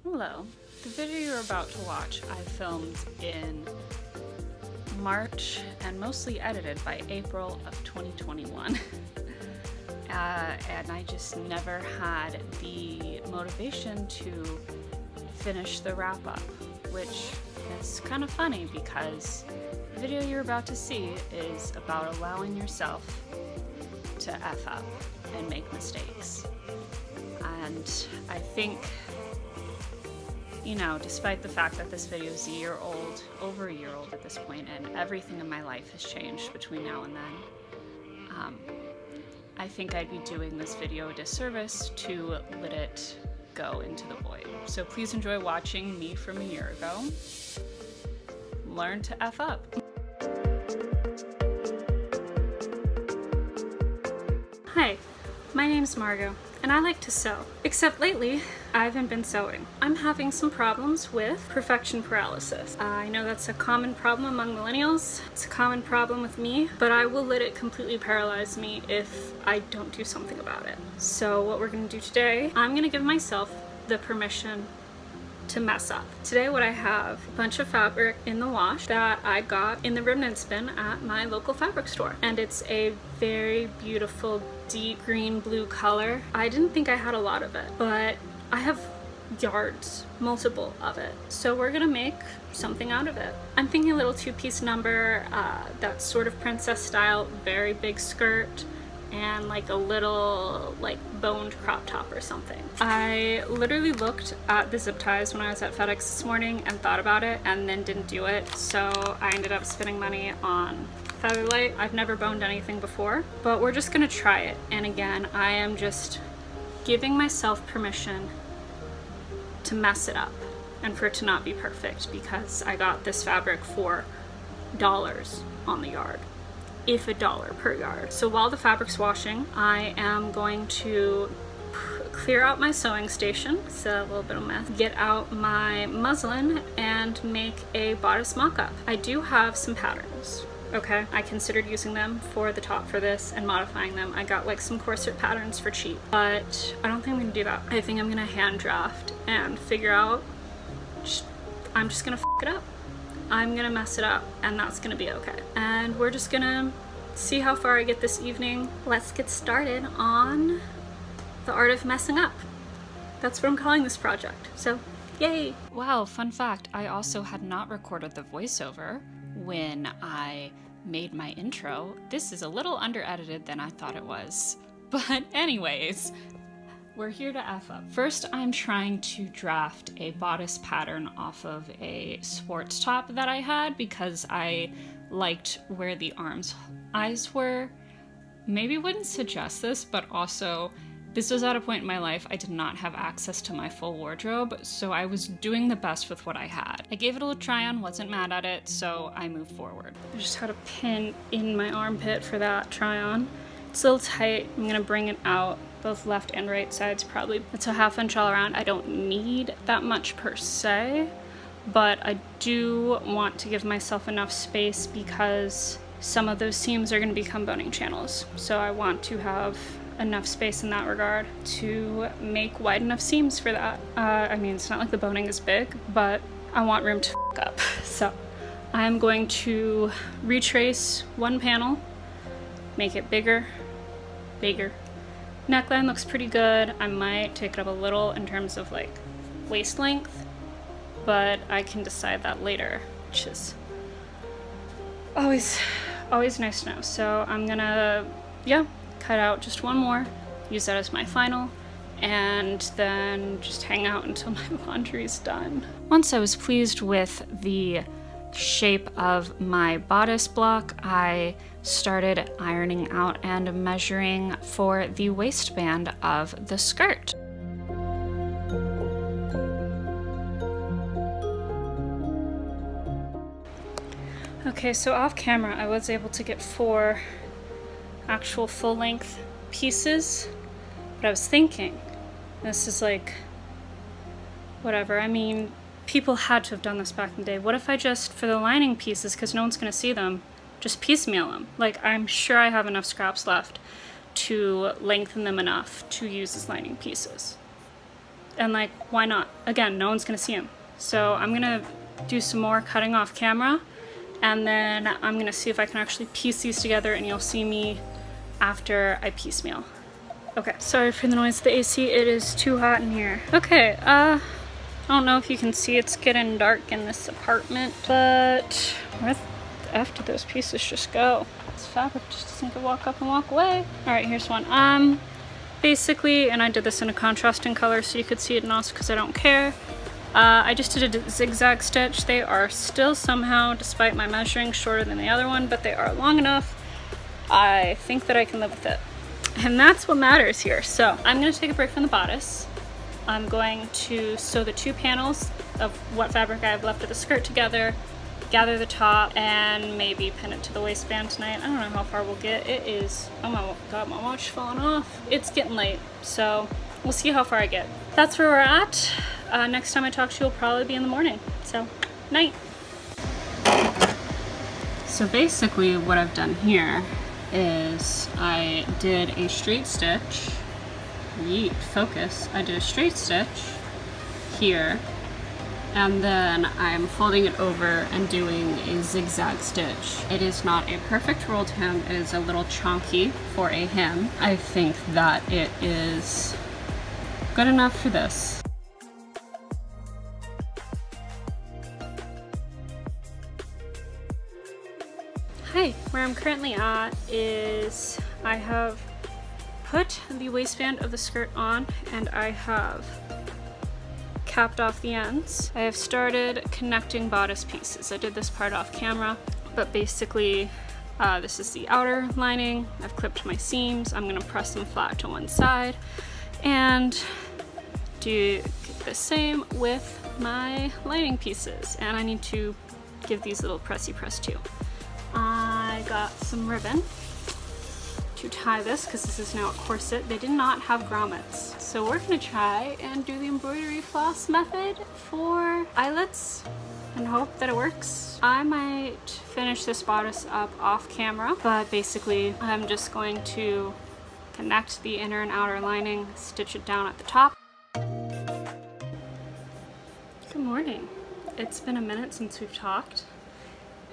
Hello. The video you're about to watch I filmed in March and mostly edited by April of 2021. And I just never had the motivation to finish the wrap-up, which is kind of funny because the video you're about to see is about allowing yourself to F up and make mistakes. And I think, you know, despite the fact that this video is a year old, over a year old at this point, and everything in my life has changed between now and then, I think I'd be doing this video a disservice to let it go into the void. So please enjoy watching me from a year ago learn to F up. Hi, my name's Margot, and I like to sew. Except lately, I haven't been sewing. I'm having some problems with perfection paralysis. I know that's a common problem among millennials. It's a common problem with me, but I will let it completely paralyze me if I don't do something about it. So what we're gonna do today, I'm gonna give myself the permission to mess up. Today what I have, a bunch of fabric in the wash that I got in the remnants bin at my local fabric store. And it's a very beautiful deep green blue color. I didn't think I had a lot of it, but I have yards, multiple of it. So we're gonna make something out of it. I'm thinking a little two-piece number, that sort of princess style, very big skirt, and like a little like boned crop top or something. I literally looked at the zip ties when I was at FedEx this morning and thought about it and then didn't do it, so I ended up spending money on Featherlight. I've never boned anything before, but we're just gonna try it. And again, I am just giving myself permission to mess it up and for it to not be perfect, because I got this fabric for $1 on the yard, if $1 per yard. So while the fabric's washing, I am going to clear out my sewing station, it's a little bit of a mess, get out my muslin and make a bodice mock-up. I do have some patterns, okay? I considered using them for the top for this and modifying them. I got like some corset patterns for cheap, but I don't think I'm gonna do that. I think I'm gonna hand draft and figure out, I'm just gonna f it up. I'm gonna mess it up and that's gonna be okay. And we're just gonna see how far I get this evening. Let's get started on the art of messing up. That's what I'm calling this project, so yay! Wow, fun fact, I also had not recorded the voiceover when I made my intro. This is a little under-edited than I thought it was. But anyways, we're here to F up. First, I'm trying to draft a bodice pattern off of a sports top that I had because I liked where the eyes were. Maybe wouldn't suggest this, but also this was at a point in my life I did not have access to my full wardrobe, so I was doing the best with what I had. I gave it a little try on, wasn't mad at it, so I moved forward. I just had a pin in my armpit for that try on. It's a little tight, I'm gonna bring it out both left and right sides probably. It's a 1/2 inch all around. I don't need that much per se, but I do want to give myself enough space because some of those seams are gonna become boning channels. So I want to have enough space in that regard to make wide enough seams for that. I mean, it's not like the boning is big, but I want room to f up. So I'm going to retrace one panel, make it bigger, bigger. Neckline looks pretty good. I might take it up a little in terms of like waist length, but I can decide that later, which is always nice to know. So I'm gonna, yeah, cut out just one more, use that as my final, and then just hang out until my laundry's done. Once I was pleased with the shape of my bodice block, I started ironing out and measuring for the waistband of the skirt. Okay, so off camera I was able to get 4 actual full-length pieces, but I was thinking, this is like, whatever, I mean, people had to have done this back in the day. What if I just, for the lining pieces, because no one's gonna see them, just piecemeal them? Like, I'm sure I have enough scraps left to lengthen them enough to use as lining pieces. And like, why not? Again, no one's gonna see him. So I'm gonna do some more cutting off camera, and then I'm gonna see if I can actually piece these together, and you'll see me after I piecemeal. Okay, sorry for the noise of the AC, it is too hot in here. Okay, I don't know if you can see, it's getting dark in this apartment, but where the F did those pieces just go? This fabric just doesn't get walk up and walk away. All right, here's one. Basically, and I did this in a contrasting color so you could see it, and also because I don't care. I just did a zigzag stitch. They are still somehow, despite my measuring, shorter than the other one, but they are long enough. I think that I can live with it. And that's what matters here. So I'm gonna take a break from the bodice. I'm going to sew the 2 panels of what fabric I have left of the skirt together, gather the top, and maybe pin it to the waistband tonight. I don't know how far we'll get. It is, oh my god, my watch is falling off. It's getting late, so we'll see how far I get. That's where we're at. Next time I talk to you will probably be in the morning. So, night. So basically what I've done here is I did a straight stitch. Yeet, focus. I did a straight stitch here, and then I'm folding it over and doing a zigzag stitch. It is not a perfect rolled hem. It is a little chunky for a hem. I think that it is good enough for this. Hi, where I'm currently at is I have put the waistband of the skirt on, and I have capped off the ends. I have started connecting bodice pieces. I did this part off camera, but basically this is the outer lining. I've clipped my seams. I'm gonna press them flat to one side and do the same with my lining pieces. And I need to give these a little pressy press too. I got some ribbon to tie this because this is now a corset. They did not have grommets, so we're gonna try and do the embroidery floss method for eyelets and hope that it works. I might finish this bodice up off camera, but basically I'm just going to connect the inner and outer lining, stitch it down at the top. Good morning. It's been a minute since we've talked.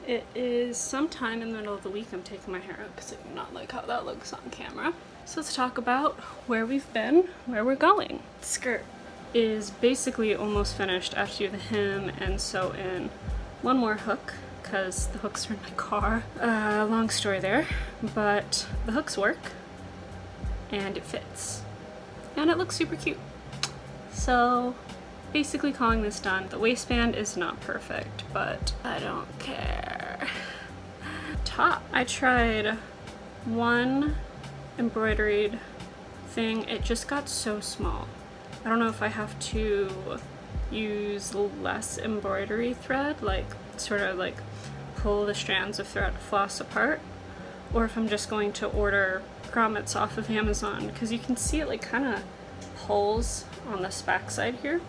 It is sometime in the middle of the week. I'm taking my hair out because I do not like how that looks on camera. So let's talk about where we've been, where we're going. The skirt is basically almost finished after you do the hem and sew in one more hook because the hooks are in my car. Long story there, but the hooks work and it fits and it looks super cute. So basically calling this done. The waistband is not perfect, but I don't care. Top. I tried one embroidered thing. It just got so small. I don't know if I have to use less embroidery thread, like sort of like pull the strands of thread floss apart, or if I'm just going to order grommets off of Amazon, because you can see it like kind of pulls on this back side here.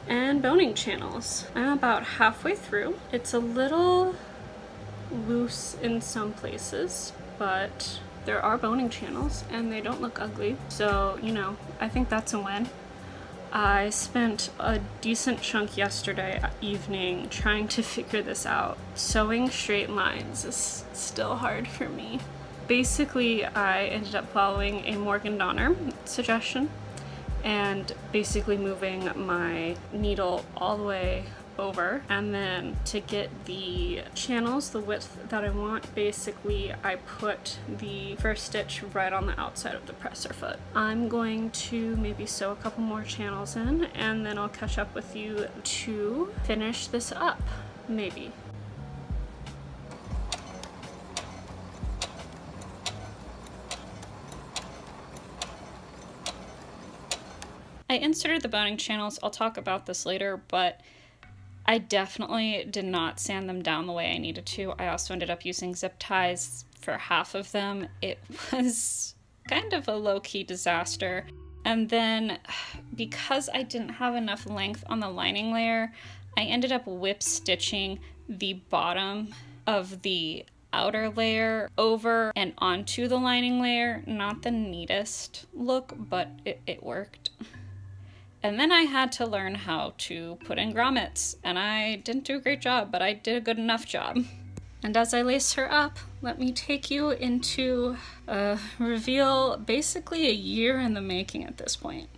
And boning channels. I'm about halfway through. It's a little loose in some places, but there are boning channels and they don't look ugly. So, you know, I think that's a win. I spent a decent chunk yesterday evening trying to figure this out. Sewing straight lines is still hard for me. Basically, I ended up following a Morgan Donner suggestion and basically moving my needle all the way over, and then to get the channels the width that I want, basically I put the first stitch right on the outside of the presser foot. I'm going to maybe sew a couple more channels in, and then I'll catch up with you to finish this up, maybe. I inserted the boning channels. I'll talk about this later, but I definitely did not sand them down the way I needed to. I also ended up using zip ties for half of them. It was kind of a low-key disaster. And then because I didn't have enough length on the lining layer, I ended up whip stitching the bottom of the outer layer over and onto the lining layer. Not the neatest look, but it worked. And then I had to learn how to put in grommets, and I didn't do a great job, but I did a good enough job. And as I lace her up, let me take you into a reveal basically a year in the making at this point.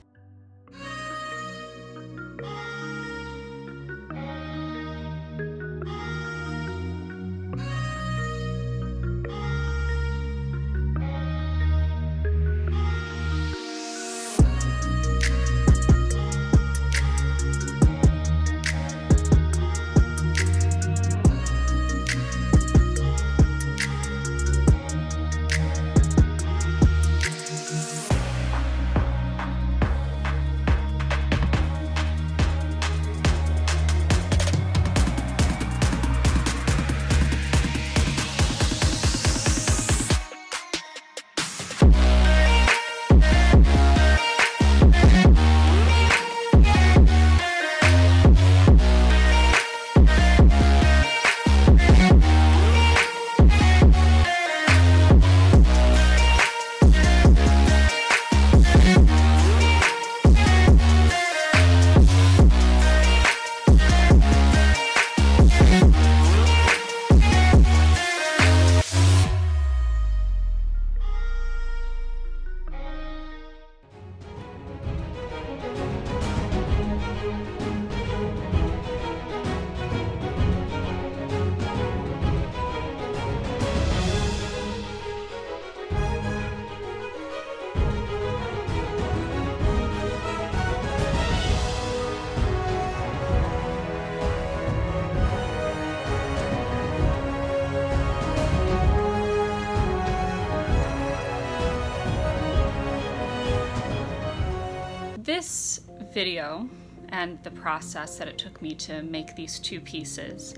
This video and the process that it took me to make these two pieces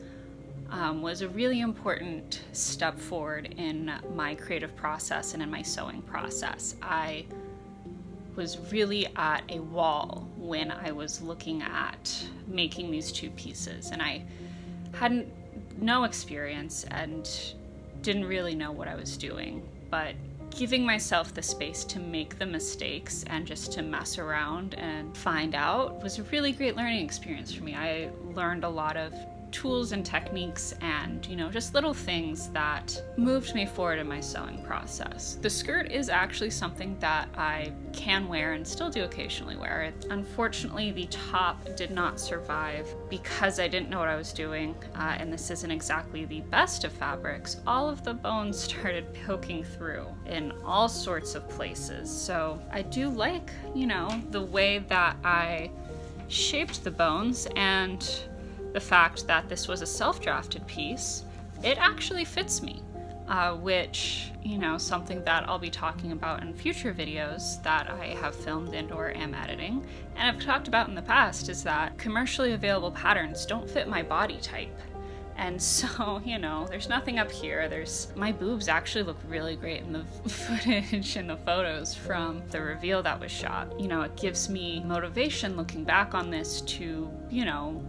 was a really important step forward in my creative process and in my sewing process. I was really at a wall when I was looking at making these two pieces, and I had no experience and didn't really know what I was doing, but giving myself the space to make the mistakes and just to mess around and find out was a really great learning experience for me. I learned a lot of tools and techniques and, you know, just little things that moved me forward in my sewing process. The skirt is actually something that I can wear and still do occasionally wear. Unfortunately, the top did not survive because I didn't know what I was doing, and this isn't exactly the best of fabrics. All of the bones started poking through in all sorts of places. So I do like, you know, the way that I shaped the bones, and the fact that this was a self-drafted piece, it actually fits me, which, you know, something that I'll be talking about in future videos that I have filmed and or am editing, and I've talked about in the past, is that commercially available patterns don't fit my body type. And so, you know, there's nothing up here. My boobs actually look really great in the footage and the photos from the reveal that was shot. You know, it gives me motivation looking back on this to, you know,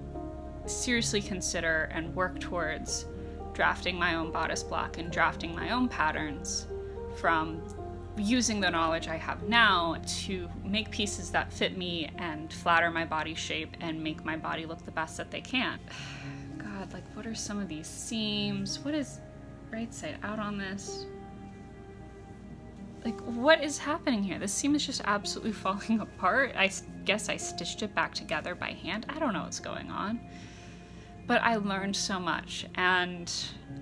seriously consider and work towards drafting my own bodice block and drafting my own patterns from using the knowledge I have now to make pieces that fit me and flatter my body shape and make my body look the best that they can. God, like, what are some of these seams? What is right side out on this? Like, what is happening here? This seam is just absolutely falling apart. I guess I stitched it back together by hand. I don't know what's going on. But I learned so much, and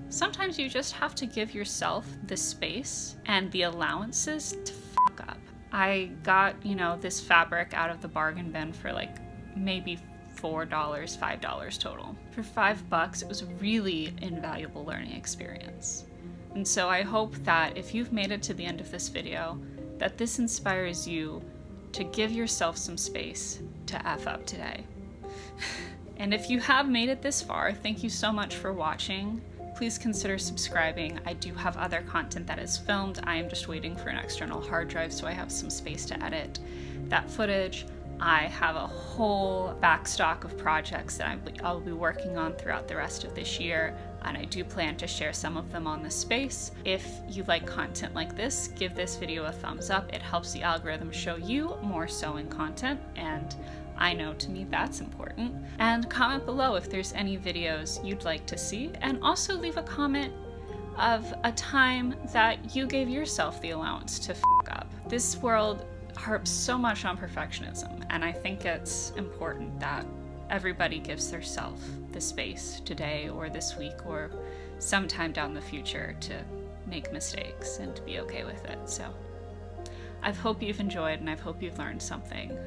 sometimes you just have to give yourself the space and the allowances to fuck up. I got, you know, this fabric out of the bargain bin for like maybe $4, $5 total. For $5, it was a really invaluable learning experience. And so I hope that if you've made it to the end of this video, that this inspires you to give yourself some space to F up today. And if you have made it this far, thank you so much for watching. Please consider subscribing. I do have other content that is filmed. I am just waiting for an external hard drive so I have some space to edit that footage. I have a whole backstock of projects that I'll be working on throughout the rest of this year, and I do plan to share some of them on this space. If you like content like this, give this video a thumbs up. It helps the algorithm show you more sewing content, and I know to me that's important. And comment below if there's any videos you'd like to see, and also leave a comment of a time that you gave yourself the allowance to f up. This world harps so much on perfectionism, and I think it's important that everybody gives theirself the space today or this week or sometime down the future to make mistakes and to be okay with it. So I hope you've enjoyed, and I hope you've learned something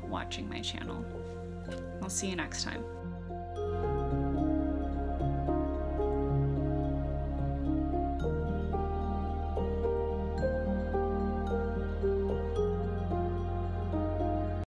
watching my channel. I'll see you next time.